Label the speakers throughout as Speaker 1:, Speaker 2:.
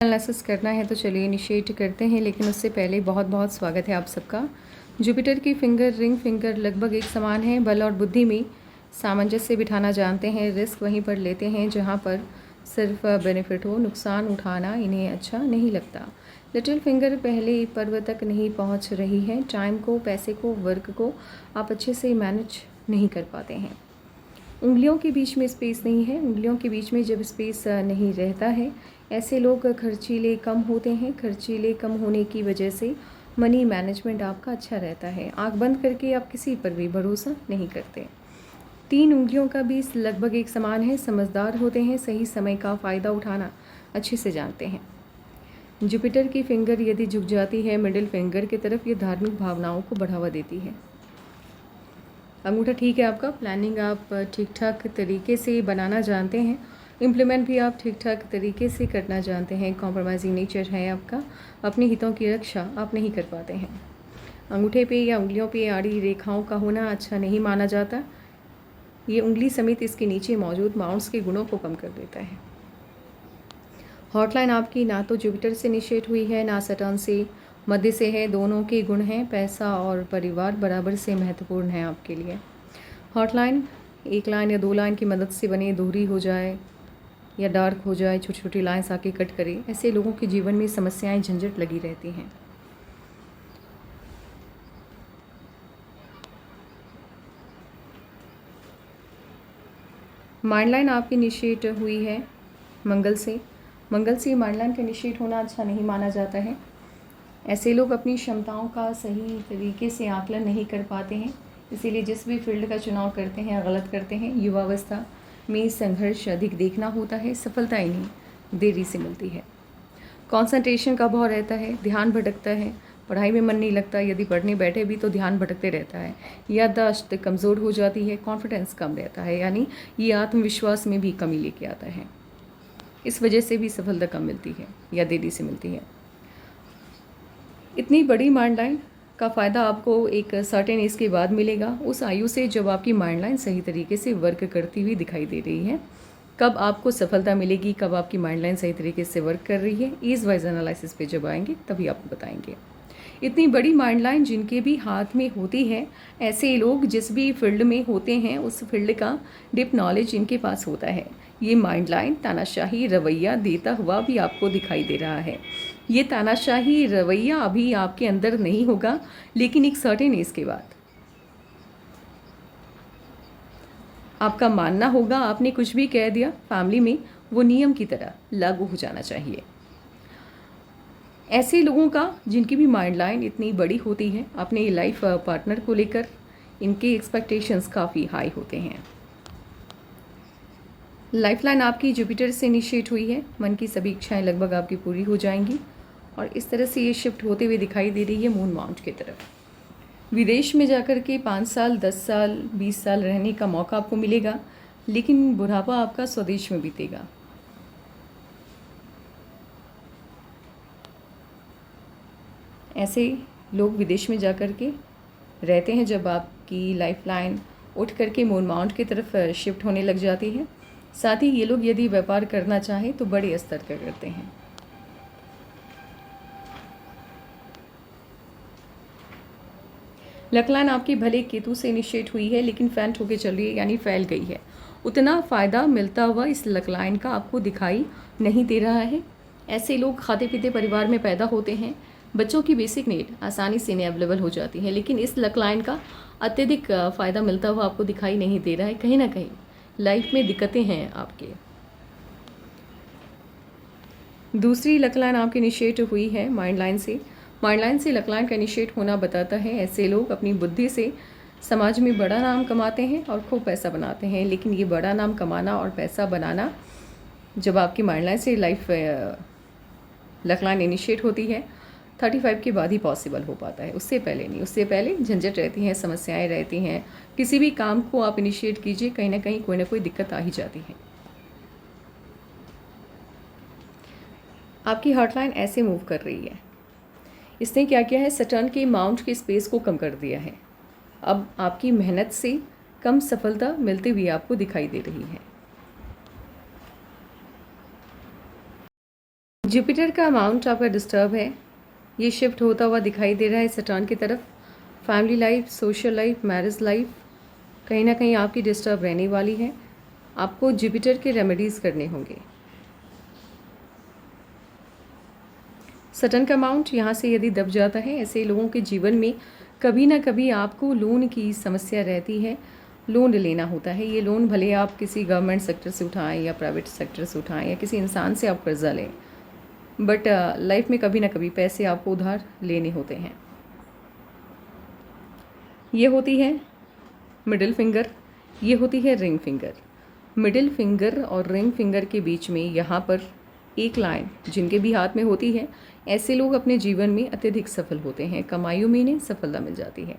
Speaker 1: Analysis करना है तो चलिए इनिशिएट करते हैं, लेकिन उससे पहले बहुत बहुत स्वागत है आप सबका। जुपिटर की फिंगर रिंग फिंगर लगभग एक समान है। बल और बुद्धि में सामंजस्य बिठाना जानते हैं, रिस्क वहीं पर लेते हैं जहां पर सिर्फ बेनिफिट हो, नुकसान उठाना इन्हें अच्छा नहीं लगता। लिटिल फिंगर पहले पर्व तक नहीं पहुंच रही है। टाइम को, पैसे को, वर्क को आप अच्छे से मैनेज नहीं कर पाते हैं। उंगलियों के बीच में स्पेस नहीं है। उंगलियों के बीच में जब स्पेस नहीं रहता है, ऐसे लोग खर्चीले कम होते हैं। खर्चीले कम होने की वजह से मनी मैनेजमेंट आपका अच्छा रहता है। आंख बंद करके आप किसी पर भी भरोसा नहीं करते। 3 उंगलियों का बीच लगभग एक समान है। समझदार होते हैं, सही समय का फ़ायदा उठाना अच्छे से जानते हैं। जुपिटर की फिंगर यदि झुक जाती है मिडिल फिंगर की तरफ, ये धार्मिक भावनाओं को बढ़ावा देती है। अंगूठा ठीक है आपका, प्लानिंग आप ठीक ठाक तरीके से बनाना जानते हैं, इम्प्लीमेंट भी आप ठीक ठाक तरीके से करना जानते हैं। कॉम्प्रोमाइजिंग नेचर है आपका, अपने हितों की रक्षा आप नहीं कर पाते हैं। अंगूठे पे या उंगलियों पे आड़ी रेखाओं का होना अच्छा नहीं माना जाता। ये उंगली समेत इसके नीचे मौजूद माउंट्स के गुणों को कम कर देता है। हॉटलाइन आपकी ना तो जुपिटर से इनिशिएट हुई है ना सटर्न से, मध्य से है। दोनों के गुण हैं। पैसा और परिवार बराबर से महत्वपूर्ण है आपके लिए। हॉटलाइन 1 लाइन या 2 लाइन की मदद से बने, दोहरी हो जाए या डार्क हो जाए, छोटी छोटी लाइन्स आके कट करे, ऐसे लोगों के जीवन में समस्याएं, झंझट लगी रहती हैं। माइंड लाइन आपकी इनिशिएट हुई है मंगल से। मंगल से माइंड लाइन का इनिशिएट होना अच्छा नहीं माना जाता है। ऐसे लोग अपनी क्षमताओं का सही तरीके से आकलन नहीं कर पाते हैं, इसीलिए जिस भी फील्ड का चुनाव करते हैं गलत करते हैं। युवावस्था में संघर्ष अधिक देखना होता है, सफलता इन्हें देरी से मिलती है। कंसंट्रेशन का भाव रहता है, ध्यान भटकता है, पढ़ाई में मन नहीं लगता। यदि पढ़ने बैठे भी तो ध्यान भटकते रहता है। याददाश्त कमज़ोर हो जाती है, कॉन्फिडेंस कम रहता है, यानी ये आत्मविश्वास में भी कमी लेके आता है। इस वजह से भी सफलता कम मिलती है या देरी से मिलती है। इतनी बड़ी माइंड लाइन का फ़ायदा आपको एक सर्टेन एज के बाद मिलेगा, उस आयु से जब आपकी माइंड लाइन सही तरीके से वर्क करती हुई दिखाई दे रही है। कब आपको सफलता मिलेगी, कब आपकी माइंड लाइन सही तरीके से वर्क कर रही है, एज वाइज एनालिसिस पे जब आएंगे तभी आपको बताएंगे। इतनी बड़ी माइंड लाइन जिनके भी हाथ में होती है, ऐसे लोग जिस भी फील्ड में होते हैं उस फील्ड का डिप नॉलेज इनके पास होता है। ये माइंड लाइन तानाशाही रवैया देता हुआ भी आपको दिखाई दे रहा है। ये तानाशाही रवैया अभी आपके अंदर नहीं होगा, लेकिन एक सर्टेन एज के बाद आपका मानना होगा आपने कुछ भी कह दिया फैमिली में, वो नियम की तरह लागू हो जाना चाहिए। ऐसे लोगों का जिनकी भी माइंड लाइन इतनी बड़ी होती है अपने लाइफ पार्टनर को लेकर, इनके एक्सपेक्टेशंस काफ़ी हाई होते हैं। लाइफ लाइन आपकी जुपिटर से इनिशिएट हुई है। मन की सभी इच्छाएं लगभग आपकी पूरी हो जाएंगी और इस तरह से ये शिफ्ट होते हुए दिखाई दे रही है मून माउंट की तरफ। विदेश में जाकर के 5 साल, 10 साल, 20 साल रहने का मौका आपको मिलेगा, लेकिन बुढ़ापा आपका स्वदेश में बीतेगा। ऐसे लोग विदेश में जाकर के रहते हैं जब आपकी लाइफ लाइन उठ करके मून माउंट की तरफ शिफ्ट होने लग जाती है। साथ ही ये लोग यदि व्यापार करना चाहें तो बड़े स्तर का करते हैं। लक लाइन आपकी भले केतु से इनिशिएट हुई है लेकिन फैंट होके चल रही है, यानी फैल गई है। उतना फ़ायदा मिलता हुआ इस लक लाइन का आपको दिखाई नहीं दे रहा है। ऐसे लोग खाते पीते परिवार में पैदा होते हैं, बच्चों की बेसिक नीड आसानी से इन्हें अवेलेबल हो जाती है, लेकिन इस लक लाइन का अत्यधिक फ़ायदा मिलता हुआ आपको दिखाई नहीं दे रहा है। कहीं ना कहीं लाइफ में दिक्कतें हैं आपके। दूसरी लक लाइन आपकी इनिशिएट हुई है माइंड लाइन से। माइंड लाइन से लक लाइन का इनिशिएट होना बताता है ऐसे लोग अपनी बुद्धि से समाज में बड़ा नाम कमाते हैं और खूब पैसा बनाते हैं, लेकिन ये बड़ा नाम कमाना और पैसा बनाना जब आपकी माइंड लाइन से लाइफ लक लाइन इनिशिएट होती है 35 के बाद ही पॉसिबल हो पाता है, उससे पहले नहीं। उससे पहले झंझट रहती हैं, समस्याएं रहती हैं। किसी भी काम को आप इनिशिएट कीजिए, कहीं ना कोई दिक्कत आ ही जाती है। आपकी हॉटलाइन ऐसे मूव कर रही है। इसने क्या किया है, सटर्न के माउंट के स्पेस को कम कर दिया है। अब आपकी मेहनत से कम सफलता मिलती हुई आपको दिखाई दे रही है। जुपिटर का अमाउंट आपका डिस्टर्ब है, ये शिफ्ट होता हुआ दिखाई दे रहा है सैटर्न की तरफ। Family life, social life, marriage life कहीं ना कहीं आपकी डिस्टर्ब रहने वाली है। आपको जुपिटर के रेमेडीज़ करने होंगे। सैटर्न का अमाउंट यहाँ से यदि दब जाता है, ऐसे लोगों के जीवन में कभी ना कभी आपको लोन की समस्या रहती है, लोन लेना होता है। ये लोन भले आप किसी गवर्नमेंट सेक्टर से उठाएं या प्राइवेट सेक्टर से उठाएं या किसी इंसान से आप कर्जा लें, बट लाइफ में कभी ना कभी पैसे आपको उधार लेने होते हैं। ये होती है मिडिल फिंगर, ये होती है रिंग फिंगर। मिडिल फिंगर और रिंग फिंगर के बीच में यहाँ पर एक लाइन जिनके भी हाथ में होती है, ऐसे लोग अपने जीवन में अत्यधिक सफल होते हैं, कमाइयों में इन्हें सफलता मिल जाती है।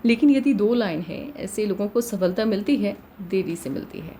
Speaker 1: लेकिन यदि दो लाइन है, ऐसे लोगों को सफलता मिलती है, देरी से मिलती है।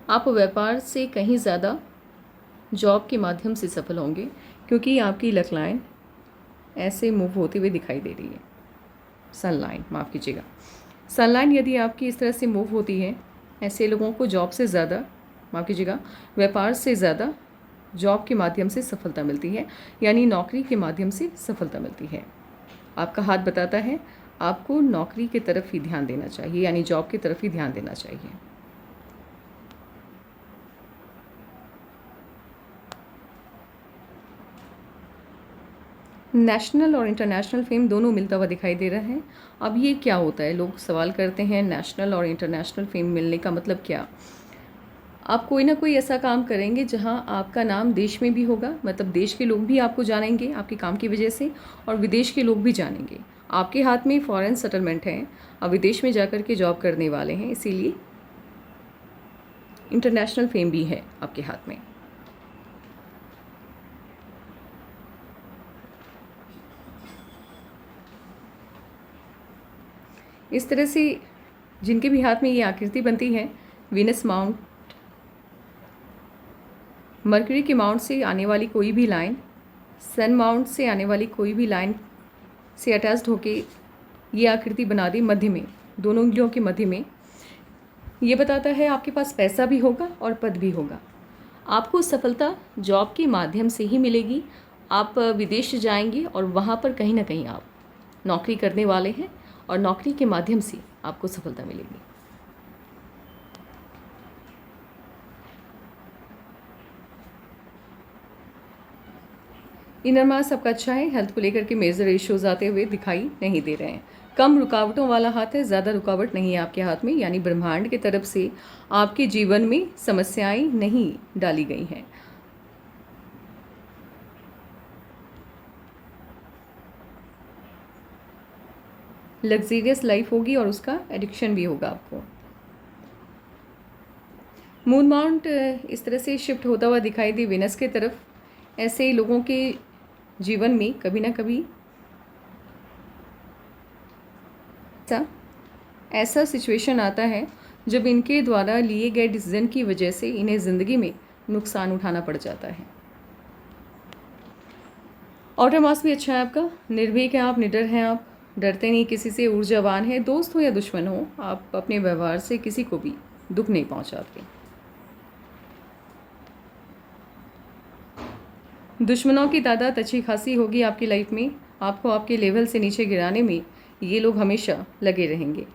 Speaker 1: आप व्यापार से कहीं ज़्यादा जॉब के माध्यम से सफल होंगे, क्योंकि आपकी लक लाइन ऐसे मूव होते हुए दिखाई दे रही है। सन लाइन, माफ़ कीजिएगा, सन लाइन यदि आपकी इस तरह से मूव होती है, ऐसे लोगों को जॉब से ज़्यादा, माफ़ कीजिएगा, व्यापार से ज़्यादा जॉब के माध्यम से सफलता मिलती है, यानी नौकरी के माध्यम से सफलता मिलती है। आपका हाथ बताता है आपको नौकरी की तरफ ही ध्यान देना चाहिए, यानी जॉब की तरफ ही ध्यान देना चाहिए। नेशनल और इंटरनेशनल फेम दोनों मिलता हुआ दिखाई दे रहा है। अब ये क्या होता है, लोग सवाल करते हैं नेशनल और इंटरनेशनल फेम मिलने का मतलब क्या। आप कोई ना कोई ऐसा काम करेंगे जहां आपका नाम देश में भी होगा, मतलब देश के लोग भी आपको जानेंगे आपके काम की वजह से, और विदेश के लोग भी जानेंगे। आपके हाथ में फॉरेन सेटलमेंट है, अब विदेश में जाकर के जॉब करने वाले हैं, इसीलिए इंटरनेशनल फेम भी है आपके हाथ में। इस तरह से जिनके भी हाथ में ये आकृति बनती है, वीनस माउंट, मरकरी के माउंट से आने वाली कोई भी लाइन, सन माउंट से आने वाली कोई भी लाइन से अटैच्ड होके ये आकृति बना दी मध्य में, दोनों उंगलियों के मध्य में। ये बताता है आपके पास पैसा भी होगा और पद भी होगा। आपको सफलता जॉब के माध्यम से ही मिलेगी। आप विदेश जाएंगे और वहाँ पर कहीं ना कहीं आप नौकरी करने वाले हैं, और नौकरी के माध्यम से आपको सफलता मिलेगी। इनर मास आपका अच्छा है, हेल्थ को लेकर के मेजर इश्यूज आते हुए दिखाई नहीं दे रहे हैं। कम रुकावटों वाला हाथ है, ज़्यादा रुकावट नहीं है आपके हाथ में, यानी ब्रह्मांड की तरफ से आपके जीवन में समस्याएं नहीं डाली गई हैं। लग्जीरियस लाइफ होगी और उसका एडिक्शन भी होगा आपको। मून माउंट इस तरह से शिफ्ट होता हुआ दिखाई दे वेनस के तरफ। ऐसे लोगों के जीवन में कभी ना कभी ऐसा सिचुएशन आता है जब इनके द्वारा लिए गए डिसीजन की वजह से इन्हें ज़िंदगी में नुकसान उठाना पड़ जाता है। ऑटर मास भी अच्छा है आपका, निर्भीक है आप, निडर हैं आप, डरते नहीं किसी से, ऊर्जावान है। दोस्त हो या दुश्मन हो, आप अपने व्यवहार से किसी को भी दुख नहीं पहुंचाते। दुश्मनों की तादाद अच्छी खासी होगी आपकी लाइफ में। आपको आपके लेवल से नीचे गिराने में ये लोग हमेशा लगे रहेंगे।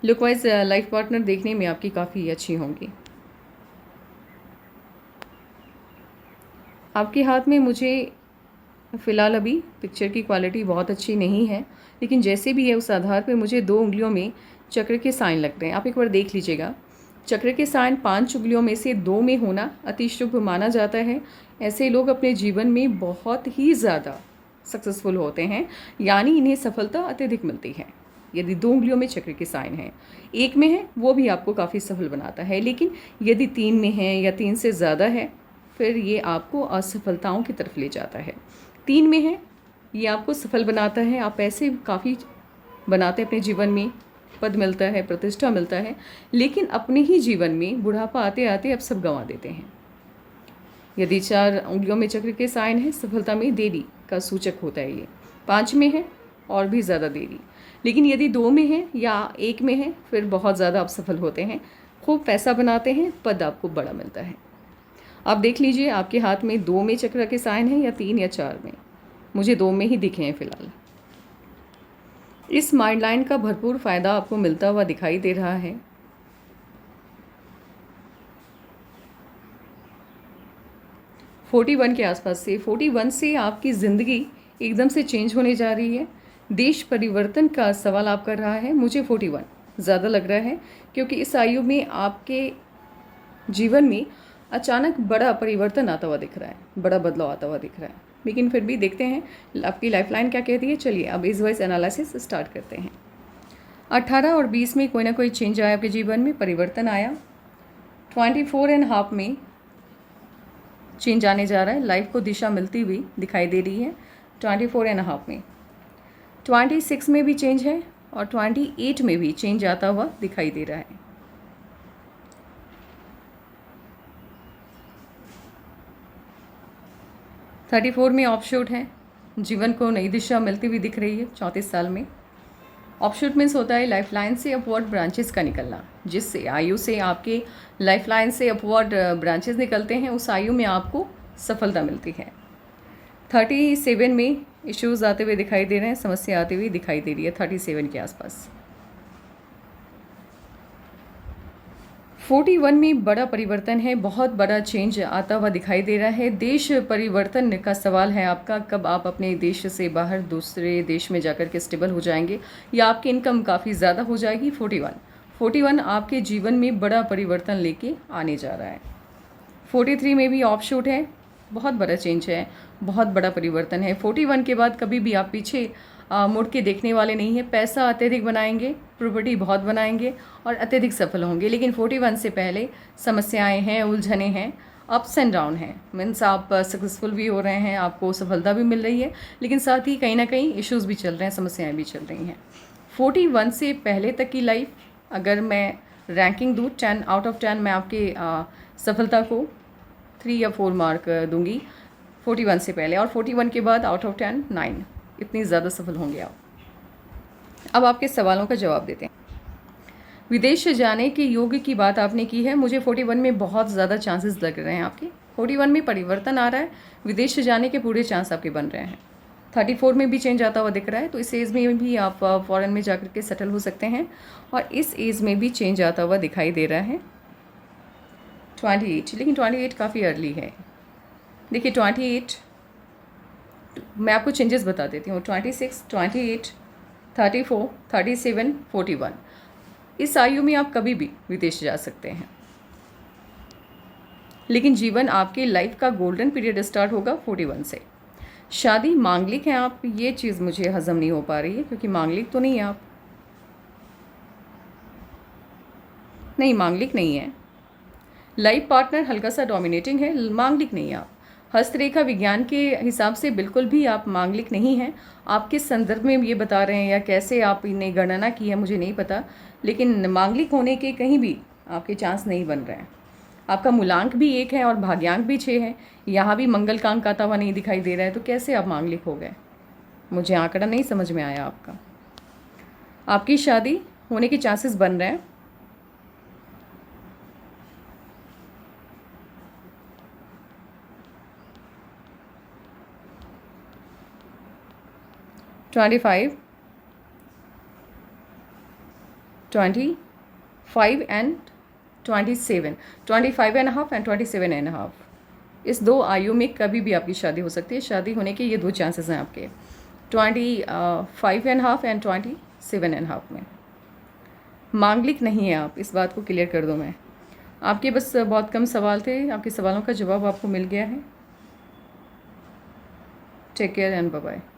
Speaker 1: लुक वाइज लाइफ पार्टनर देखने में आपकी काफ़ी अच्छी होंगी। आपके हाथ में मुझे फ़िलहाल अभी पिक्चर की क्वालिटी बहुत अच्छी नहीं है, लेकिन जैसे भी है उस आधार पर मुझे 2 उंगलियों में चक्र के साइन लगते हैं। आप एक बार देख लीजिएगा। चक्र के साइन 5 उंगलियों में से 2 में होना अति शुभ माना जाता है। ऐसे लोग अपने जीवन में बहुत ही ज़्यादा सक्सेसफुल होते हैं, यानी इन्हें सफलता अत्यधिक मिलती है। यदि 2 उंगलियों में चक्र के साइन है, 1 में है वो भी आपको काफ़ी सफल बनाता है, लेकिन यदि 3 में है या 3 से ज़्यादा है फिर ये आपको असफलताओं की तरफ ले जाता है। 3 में है ये आपको सफल बनाता है, आप पैसे काफ़ी बनाते हैं अपने जीवन में, पद मिलता है, प्रतिष्ठा मिलता है, लेकिन अपने ही जीवन में बुढ़ापा आते आते अब सब गंवा देते हैं। यदि 4 उंगलियों में चक्र के साइन है, सफलता में देरी का सूचक होता है। ये 5 में है और भी ज़्यादा देरी, लेकिन यदि 2 में है या 1 में है फिर बहुत ज़्यादा आप सफल होते हैं, खूब पैसा बनाते हैं, पद आपको बड़ा मिलता है। आप देख लीजिए आपके हाथ में 2 में चक्र के साइन है या 3 या 4 में। मुझे 2 में ही दिखे हैं फिलहाल। इस माइंड लाइन का भरपूर फ़ायदा आपको मिलता हुआ दिखाई दे रहा है। फोर्टी 41 के आसपास से 41 से आपकी ज़िंदगी एकदम से चेंज होने जा रही है। देश परिवर्तन का सवाल आप कर रहा है। मुझे 41 ज़्यादा लग रहा है, क्योंकि इस आयु में आपके जीवन में अचानक बड़ा परिवर्तन आता हुआ दिख रहा है, बड़ा बदलाव आता हुआ दिख रहा है। लेकिन फिर भी देखते हैं आपकी लाइफलाइन क्या कहती है। चलिए अब एज वाइज एनालिसिस स्टार्ट करते हैं। 18 और 20 में कोई ना कोई चेंज आया आपके जीवन में, परिवर्तन आया। 24.5 में चेंज आने जा रहा है, लाइफ को दिशा मिलती हुई दिखाई दे रही है 24.5 में। 26 में भी चेंज है और 28 में भी चेंज आता हुआ दिखाई दे रहा है। थर्टी 34 में ऑफशूट है, जीवन को नई दिशा मिलती हुई दिख रही है 34 साल में। ऑफशूट मीन्स होता है लाइफ लाइन से अपवर्ड ब्रांचेस का निकलना, जिससे आयु से आपके लाइफ लाइन से अपवर्ड ब्रांचेस निकलते हैं, उस आयु में आपको सफलता मिलती है। 37 में इश्यूज आते हुए दिखाई दे रहे हैं, समस्या आती हुई दिखाई दे रही है 37 के आसपास। 41 में बड़ा परिवर्तन है, बहुत बड़ा चेंज आता हुआ दिखाई दे रहा है। देश परिवर्तन का सवाल है आपका, कब आप अपने देश से बाहर दूसरे देश में जाकर के स्टेबल हो जाएंगे या आपकी इनकम काफ़ी ज़्यादा हो जाएगी। 41 आपके जीवन में बड़ा परिवर्तन लेके आने जा रहा है। 43 में भी ऑफशूट है, बहुत बड़ा चेंज है, बहुत बड़ा परिवर्तन है। 41 के बाद कभी भी आप पीछे मुड़ के देखने वाले नहीं हैं। पैसा अत्यधिक बनाएंगे, प्रॉपर्टी बहुत बनाएंगे और अत्यधिक सफल होंगे। लेकिन 41 से पहले समस्याएं हैं, उलझने हैं, अप्स एंड डाउन हैं। मीन्स आप सक्सेसफुल भी हो रहे हैं, आपको सफलता भी मिल रही है, लेकिन साथ ही कहीं ना कहीं इश्यूज़ भी चल रहे हैं, समस्याएं भी चल रही हैं। 41 से पहले तक की लाइफ, अगर मैं रैंकिंग दूँ 10 आउट ऑफ 10, मैं आपके सफलता को 3 या 4 मार्क दूंगी 41 से पहले, और 41 के बाद आउट ऑफ 10 9, इतनी ज़्यादा सफल होंगे आप। अब आपके सवालों का जवाब देते हैं। विदेश जाने के योग की बात आपने की है, मुझे 41 में बहुत ज़्यादा चांसेस लग रहे हैं आपके। 41 में परिवर्तन आ रहा है, विदेश जाने के पूरे चांस आपके बन रहे हैं। 34 में भी चेंज आता हुआ दिख रहा है, तो इस एज में भी आप फॉरेन में जाकर के सेटल हो सकते हैं, और इस एज में भी चेंज आता हुआ दिखाई दे रहा है 28। लेकिन 28 काफ़ी अर्ली है। देखिए 28 मैं आपको चेंजेस बता देती हूँ। 26, 28, 34, 37, 41, इस आयु में आप कभी भी विदेश जा सकते हैं, लेकिन जीवन आपके लाइफ का गोल्डन पीरियड स्टार्ट होगा 41 से। शादी मांगलिक हैं आप, ये चीज़ मुझे हजम नहीं हो पा रही है, क्योंकि मांगलिक तो नहीं है आप। नहीं, मांगलिक नहीं है। लाइफ पार्टनर हल्का सा डोमिनेटिंग है, मांगलिक नहीं है आप। हस्तरेखा विज्ञान के हिसाब से बिल्कुल भी आप मांगलिक नहीं हैं। आप किस संदर्भ में ये बता रहे हैं या कैसे आप इन्हें गणना की है मुझे नहीं पता, लेकिन मांगलिक होने के कहीं भी आपके चांस नहीं बन रहे हैं। आपका मूलांक भी 1 है और भाग्यांक भी 6 है, यहाँ भी मंगलकांक आता हुआ नहीं दिखाई दे रहा है, तो कैसे आप मांगलिक हो गए? मुझे आंकड़ा नहीं समझ में आया आपका। आपकी शादी होने के चांसेस बन रहे हैं। ट्वेंटी 25 एंड 27, 25.5 एंड 27.5, इस 2 आयु में कभी भी आपकी शादी हो सकती है। शादी होने के ये 2 चांसेस हैं आपके, 25.5 एंड 27.5 में। मांगलिक नहीं है आप, इस बात को क्लियर कर दूं मैं। आपके बस बहुत कम सवाल थे, आपके सवालों का जवाब आपको मिल गया है। Take care and bye bye.